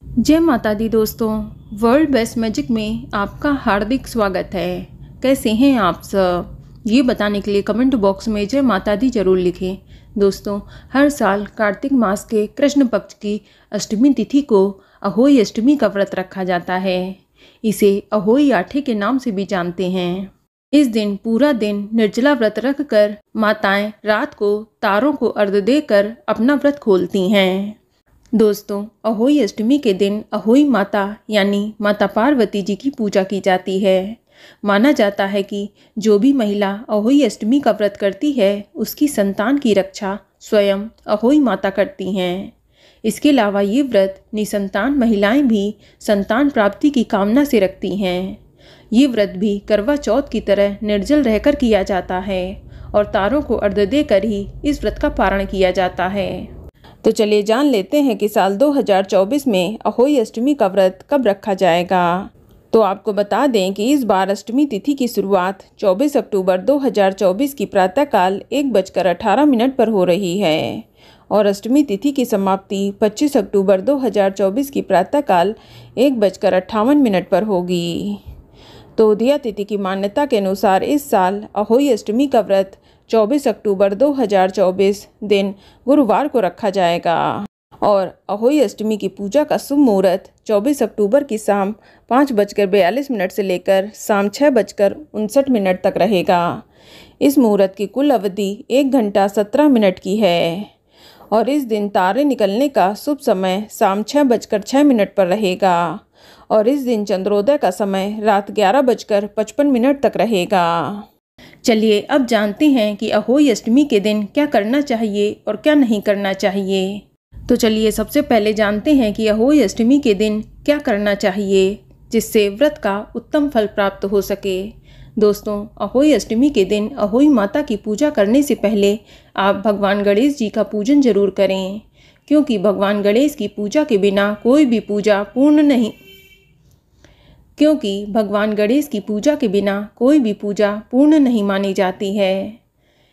जय माता दी दोस्तों। वर्ल्ड बेस्ट मैजिक में आपका हार्दिक स्वागत है। कैसे हैं आप सब, ये बताने के लिए कमेंट बॉक्स में जय माता दी जरूर लिखें। दोस्तों, हर साल कार्तिक मास के कृष्ण पक्ष की अष्टमी तिथि को अहोई अष्टमी का व्रत रखा जाता है। इसे अहोई आठे के नाम से भी जानते हैं। इस दिन पूरा दिन निर्जला व्रत रखकर माताएं रात को तारों को अर्घ्य देकर अपना व्रत खोलती हैं। दोस्तों, अहोई अष्टमी के दिन अहोई माता यानी माता पार्वती जी की पूजा की जाती है। माना जाता है कि जो भी महिला अहोई अष्टमी का व्रत करती है उसकी संतान की रक्षा स्वयं अहोई माता करती हैं। इसके अलावा ये व्रत निसंतान महिलाएं भी संतान प्राप्ति की कामना से रखती हैं। ये व्रत भी करवा चौथ की तरह निर्जल रहकर किया जाता है और तारों को अर्घ्य देकर ही इस व्रत का पारण किया जाता है। तो चलिए जान लेते हैं कि साल 2024 में अहोई अष्टमी का व्रत कब रखा जाएगा। तो आपको बता दें कि इस बार अष्टमी तिथि की शुरुआत 24 अक्टूबर 2024 की प्रातःकाल 1:18 पर हो रही है और अष्टमी तिथि की समाप्ति 25 अक्टूबर 2024 की प्रातःकाल 1:58 पर होगी। तो उदया तिथि की मान्यता के अनुसार इस साल अहोई अष्टमी का व्रत 24 अक्टूबर 2024 दिन गुरुवार को रखा जाएगा और अहोई अष्टमी की पूजा का शुभ मुहूर्त 24 अक्टूबर की शाम 5:42 से लेकर शाम 6:59 तक रहेगा। इस मुहूर्त की कुल अवधि 1 घंटा 17 मिनट की है और इस दिन तारे निकलने का शुभ समय शाम 6:06 पर रहेगा और इस दिन चंद्रोदय का समय रात 11:55 तक रहेगा। चलिए अब जानते हैं कि अहोई अष्टमी के दिन क्या करना चाहिए और क्या नहीं करना चाहिए। तो चलिए सबसे पहले जानते हैं कि अहोई अष्टमी के दिन क्या करना चाहिए जिससे व्रत का उत्तम फल प्राप्त हो सके। दोस्तों, अहोई अष्टमी के दिन अहोई माता की पूजा करने से पहले आप भगवान गणेश जी का पूजन जरूर करें, क्योंकि भगवान गणेश की पूजा के बिना कोई भी पूजा पूर्ण नहीं मानी जाती है।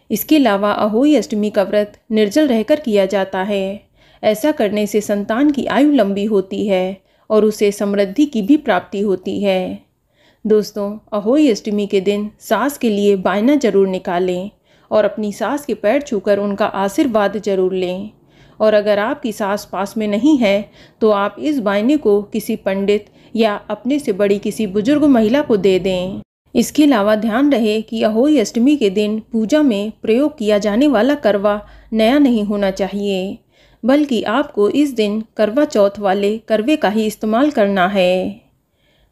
इसके अलावा अहोई अष्टमी का व्रत निर्जल रहकर किया जाता है। ऐसा करने से संतान की आयु लंबी होती है और उसे समृद्धि की भी प्राप्ति होती है। दोस्तों, अहोई अष्टमी के दिन सास के लिए बायना जरूर निकालें और अपनी सास के पैर छूकर उनका आशीर्वाद जरूर लें। और अगर आपकी सास पास में नहीं है तो आप इस बायने को किसी पंडित या अपने से बड़ी किसी बुजुर्ग महिला को दे दें। इसके अलावा ध्यान रहे कि अहोई अष्टमी के दिन पूजा में प्रयोग किया जाने वाला करवा नया नहीं होना चाहिए, बल्कि आपको इस दिन करवा चौथ वाले करवे का ही इस्तेमाल करना है।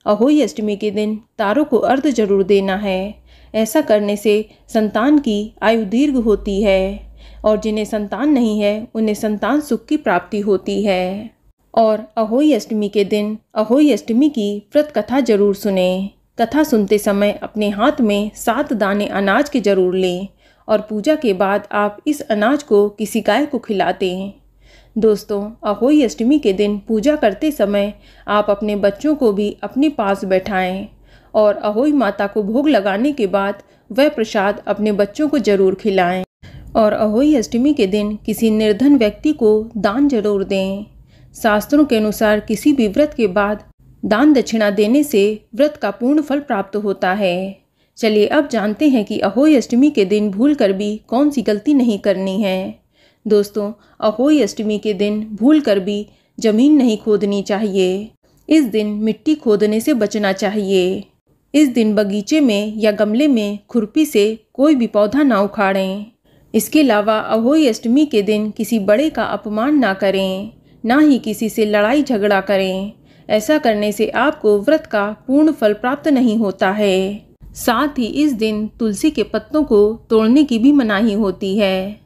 अहोई अष्टमी के दिन तारों को अर्घ्य जरूर देना है। ऐसा करने से संतान की आयु दीर्घ होती है और जिन्हें संतान नहीं है उन्हें संतान सुख की प्राप्ति होती है। और अहोई अष्टमी के दिन अहोई अष्टमी की व्रत कथा जरूर सुने। कथा सुनते समय अपने हाथ में 7 दाने अनाज के जरूर लें और पूजा के बाद आप इस अनाज को किसी गाय को खिला दें। दोस्तों, अहोई अष्टमी के दिन पूजा करते समय आप अपने बच्चों को भी अपने पास बैठाएं और अहोई माता को भोग लगाने के बाद वह प्रसाद अपने बच्चों को जरूर खिलाएं। और अहोई अष्टमी के दिन किसी निर्धन व्यक्ति को दान जरूर दें। शास्त्रों के अनुसार किसी भी व्रत के बाद दान दक्षिणा देने से व्रत का पूर्ण फल प्राप्त होता है। चलिए अब जानते हैं कि अहोई अष्टमी के दिन भूलकर भी कौन सी गलती नहीं करनी है। दोस्तों, अहोई अष्टमी के दिन भूलकर भी जमीन नहीं खोदनी चाहिए। इस दिन मिट्टी खोदने से बचना चाहिए। इस दिन बगीचे में या गमले में खुरपी से कोई भी पौधा ना उखाड़ें। इसके अलावा अहोई अष्टमी के दिन किसी बड़े का अपमान ना करें, ना ही किसी से लड़ाई झगड़ा करें। ऐसा करने से आपको व्रत का पूर्ण फल प्राप्त नहीं होता है। साथ ही इस दिन तुलसी के पत्तों को तोड़ने की भी मनाही होती है।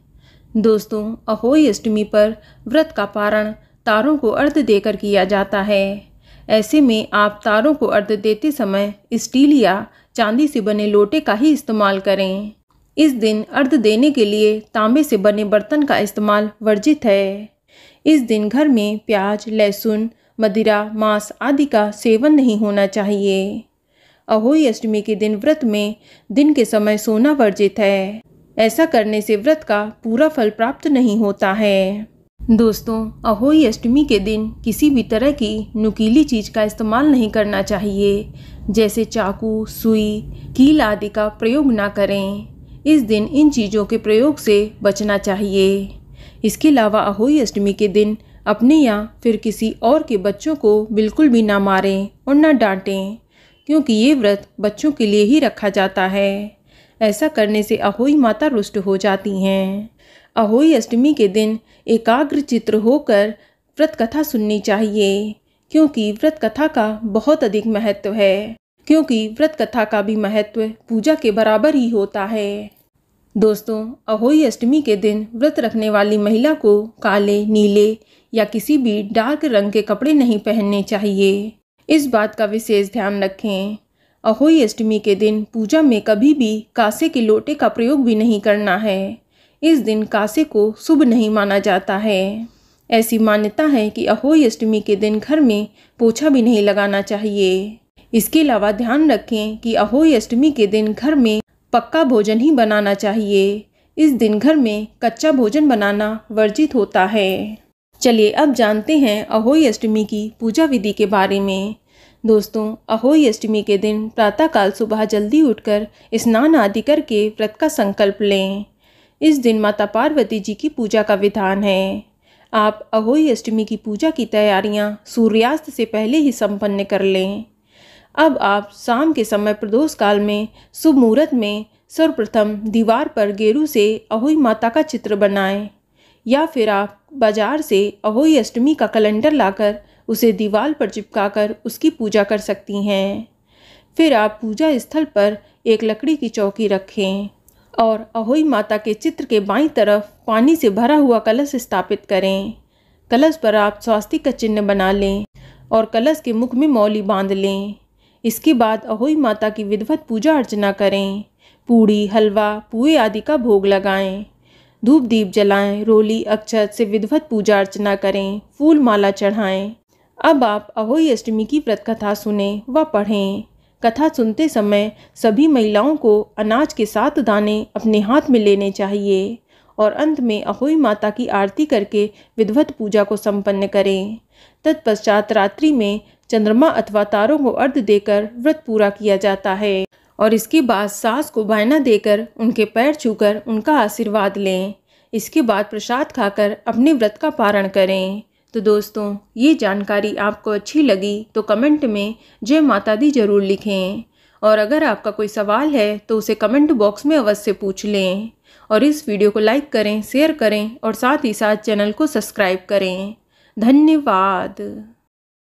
दोस्तों, अहोई अष्टमी पर व्रत का पारण तारों को अर्घ्य देकर किया जाता है। ऐसे में आप तारों को अर्घ्य देते समय स्टील या चांदी से बने लोटे का ही इस्तेमाल करें। इस दिन अर्घ्य देने के लिए तांबे से बने बर्तन का इस्तेमाल वर्जित है। इस दिन घर में प्याज, लहसुन, मदिरा, मांस आदि का सेवन नहीं होना चाहिए। अहोई अष्टमी के दिन व्रत में दिन के समय सोना वर्जित है। ऐसा करने से व्रत का पूरा फल प्राप्त नहीं होता है। दोस्तों, अहोई अष्टमी के दिन किसी भी तरह की नुकीली चीज़ का इस्तेमाल नहीं करना चाहिए, जैसे चाकू, सुई, कील आदि का प्रयोग ना करें। इस दिन इन चीज़ों के प्रयोग से बचना चाहिए। इसके अलावा अहोई अष्टमी के दिन अपने या फिर किसी और के बच्चों को बिल्कुल भी ना मारें और ना डांटें, क्योंकि ये व्रत बच्चों के लिए ही रखा जाता है। ऐसा करने से अहोई माता रुष्ट हो जाती हैं। अहोई अष्टमी के दिन एकाग्र चित्त होकर व्रत कथा सुननी चाहिए, क्योंकि व्रत कथा का बहुत अधिक महत्व है, क्योंकि व्रत कथा का भी महत्व पूजा के बराबर ही होता है। दोस्तों, अहोई अष्टमी के दिन व्रत रखने वाली महिला को काले, नीले या किसी भी डार्क रंग के कपड़े नहीं पहनने चाहिए। इस बात का विशेष ध्यान रखें। अहोई अष्टमी के दिन पूजा में कभी भी कांसे के लोटे का प्रयोग भी नहीं करना है। इस दिन कांसे को शुभ नहीं माना जाता है। ऐसी मान्यता है कि अहोई अष्टमी के दिन घर में पोछा भी नहीं लगाना चाहिए। इसके अलावा ध्यान रखें कि अहोई अष्टमी के दिन घर में पक्का भोजन ही बनाना चाहिए। इस दिन घर में कच्चा भोजन बनाना वर्जित होता है। चलिए अब जानते हैं अहोई अष्टमी की पूजा विधि के बारे में। दोस्तों, अहोई अष्टमी के दिन प्रातःकाल सुबह जल्दी उठकर स्नान आदि करके व्रत का संकल्प लें। इस दिन माता पार्वती जी की पूजा का विधान है। आप अहोई अष्टमी की पूजा की तैयारियां सूर्यास्त से पहले ही संपन्न कर लें। अब आप शाम के समय प्रदोष काल में शुभ मुहूर्त में सर्वप्रथम दीवार पर गेरू से अहोई माता का चित्र बनाएं, या फिर आप बाजार से अहोई अष्टमी का कैलेंडर लाकर उसे दीवार पर चिपकाकर उसकी पूजा कर सकती हैं। फिर आप पूजा स्थल पर एक लकड़ी की चौकी रखें और अहोई माता के चित्र के बाईं तरफ पानी से भरा हुआ कलश स्थापित करें। कलश पर आप स्वास्तिक का चिन्ह बना लें और कलश के मुख में मौली बांध लें। इसके बाद अहोई माता की विधिवत पूजा अर्चना करें। पूड़ी, हलवा, पुए आदि का भोग लगाएं। धूप दीप जलाएं, रोली अक्षत से विधिवत पूजा अर्चना करें, फूल माला चढ़ाएं। अब आप अहोई अष्टमी की व्रत कथा सुनें व पढ़ें। कथा सुनते समय सभी महिलाओं को अनाज के 7 दाने अपने हाथ में लेने चाहिए और अंत में अहोई माता की आरती करके विधिवत पूजा को संपन्न करें। तत्पश्चात रात्रि में चंद्रमा अथवा तारों को अर्घ्य देकर व्रत पूरा किया जाता है और इसके बाद सास को बायना देकर उनके पैर छूकर उनका आशीर्वाद लें। इसके बाद प्रसाद खाकर अपने व्रत का पारण करें। तो दोस्तों, ये जानकारी आपको अच्छी लगी तो कमेंट में जय माता दी जरूर लिखें, और अगर आपका कोई सवाल है तो उसे कमेंट बॉक्स में अवश्य पूछ लें। और इस वीडियो को लाइक करें, शेयर करें और साथ ही साथ चैनल को सब्सक्राइब करें। धन्यवाद।